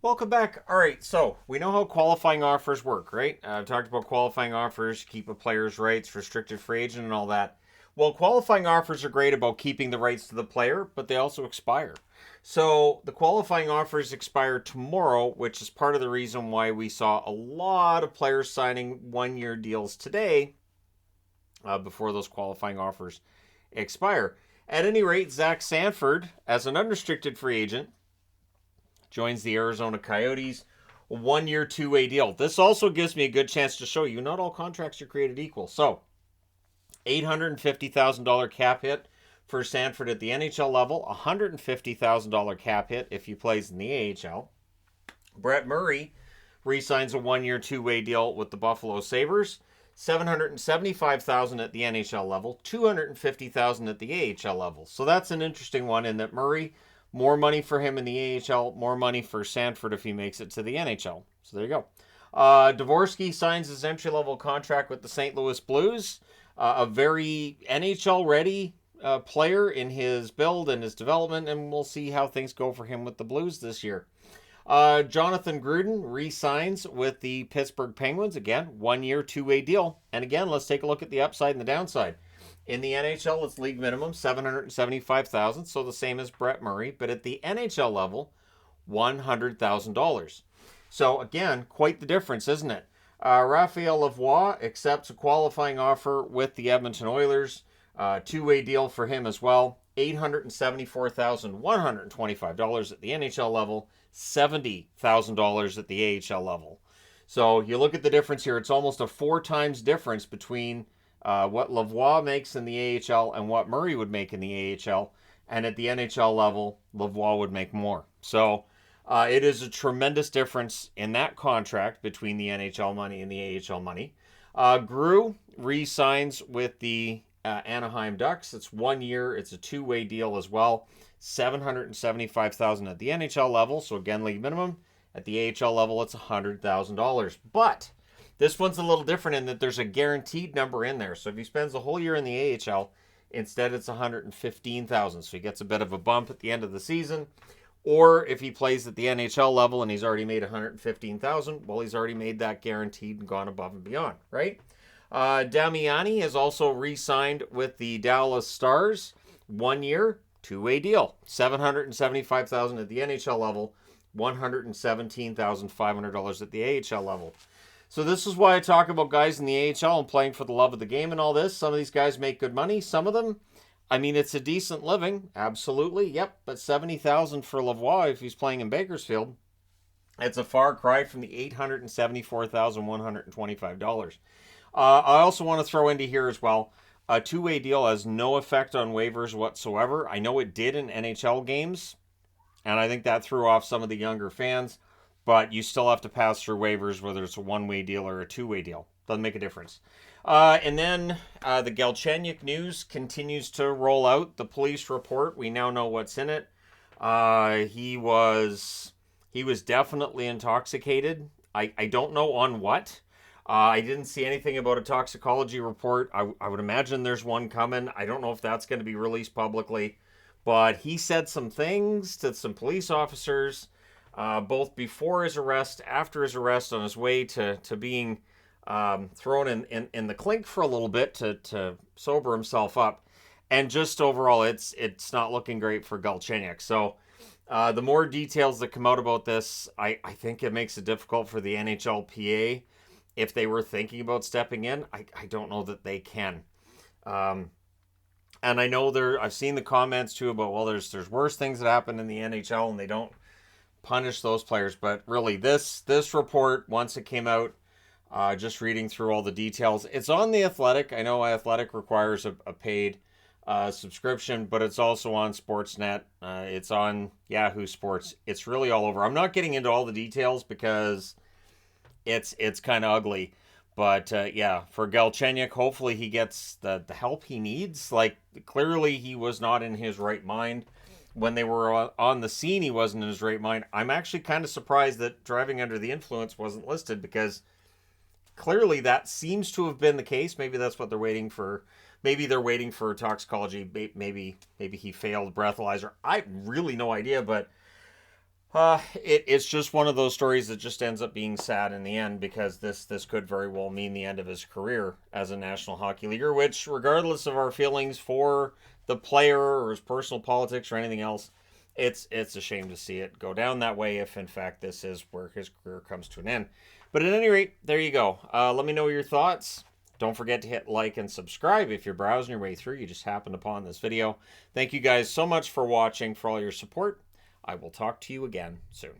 Welcome back. All right, so we know how qualifying offers work, right? I've talked about qualifying offers, keep a player's rights, restricted free agent, and all that. Well, qualifying offers are great about keeping the rights to the player, but they also expire. So the qualifying offers expire tomorrow, which is part of the reason why we saw a lot of players signing 1 year deals today before those qualifying offers expire. At any rate, Zach Sanford, as an unrestricted free agent, joins the Arizona Coyotes. A 1 year, two-way deal. This also gives me a good chance to show you not all contracts are created equal. So, $850,000 cap hit for Sanford at the NHL level, $150,000 cap hit if he plays in the AHL. Brett Murray re-signs a 1 year, two-way deal with the Buffalo Sabres. $775,000 at the NHL level, $250,000 at the AHL level. So that's an interesting one in that Murray, more money for him in the AHL, more money for Sanford if he makes it to the NHL. So there you go. Dvorsky signs his entry-level contract with the St. Louis Blues. A very NHL-ready player in his build and his development, and we'll see how things go for him with the Blues this year. Jonathan Gruden re-signs with the Pittsburgh Penguins. Again, 1 year, two-way deal. And again, let's take a look at the upside and the downside. In the NHL, it's league minimum, $775,000, so the same as Brett Murray. But at the NHL level, $100,000. So again, quite the difference, isn't it? Raphael Lavoie accepts a qualifying offer with the Edmonton Oilers. Two-way deal for him as well. $874,125 at the NHL level, $70,000 at the AHL level. So you look at the difference here, it's almost a 4 times difference between what Lavoie makes in the AHL and what Murray would make in the AHL. And at the NHL level, Lavoie would make more. So it is a tremendous difference in that contract between the NHL money and the AHL money. Grew re-signs with the Anaheim Ducks. It's 1 year. It's a two-way deal as well. $775,000 at the NHL level. So again, league minimum. At the AHL level, it's $100,000. But this one's a little different in that there's a guaranteed number in there. So if he spends the whole year in the AHL, instead it's $115,000. So he gets a bit of a bump at the end of the season. Or if he plays at the NHL level and he's already made $115,000, well, he's already made that guaranteed and gone above and beyond, right? Damiani has also re-signed with the Dallas Stars. 1 year, two-way deal. $775,000 at the NHL level, $117,500 at the AHL level. So this is why I talk about guys in the AHL and playing for the love of the game and all this. Some of these guys make good money. Some of them, I mean, it's a decent living. Absolutely. Yep. But $70,000 for Lavoie if he's playing in Bakersfield. It's a far cry from the $874,125. I also want to throw into here as well, a two-way deal has no effect on waivers whatsoever. I know it did in NHL games, and I think that threw off some of the younger fans, but you still have to pass through waivers whether it's a one-way deal or a two-way deal. Doesn't make a difference. And then the Galchenyuk news continues to roll out. The police report, we now know what's in it. He was definitely intoxicated. I don't know on what. I didn't see anything about a toxicology report. I would imagine there's one coming. I don't know if that's going to be released publicly. But he said some things to some police officers, both before his arrest, after his arrest, on his way to being thrown in the clink for a little bit to sober himself up. And just overall, it's not looking great for Galchenyuk. So the more details that come out about this, I think it makes it difficult for the NHLPA. If they were thinking about stepping in, I don't know that they can. And I know I've seen the comments too about, well, there's worse things that happen in the NHL and they don't punish those players. But really, this report, once it came out, just reading through all the details, it's on The Athletic. I know Athletic requires a paid subscription, but it's also on Sportsnet. It's on Yahoo Sports. It's really all over. I'm not getting into all the details because it's kind of ugly. But yeah, for Galchenyuk, hopefully he gets the help he needs. Like, clearly he was not in his right mind. When they were on the scene, he wasn't in his right mind. I'm actually kind of surprised that driving under the influence wasn't listed, because clearly that seems to have been the case. Maybe that's what they're waiting for. Maybe they're waiting for toxicology. Maybe he failed breathalyzer. I really no idea, but It's just one of those stories that just ends up being sad in the end, because this could very well mean the end of his career as a National Hockey Leaguer, which, regardless of our feelings for the player or his personal politics or anything else, it's a shame to see it go down that way if, in fact, this is where his career comes to an end. But at any rate, there you go. Let me know your thoughts. Don't forget to hit like and subscribe if you're browsing your way through. You just happened upon this video. Thank you guys so much for watching, for all your support. I will talk to you again soon.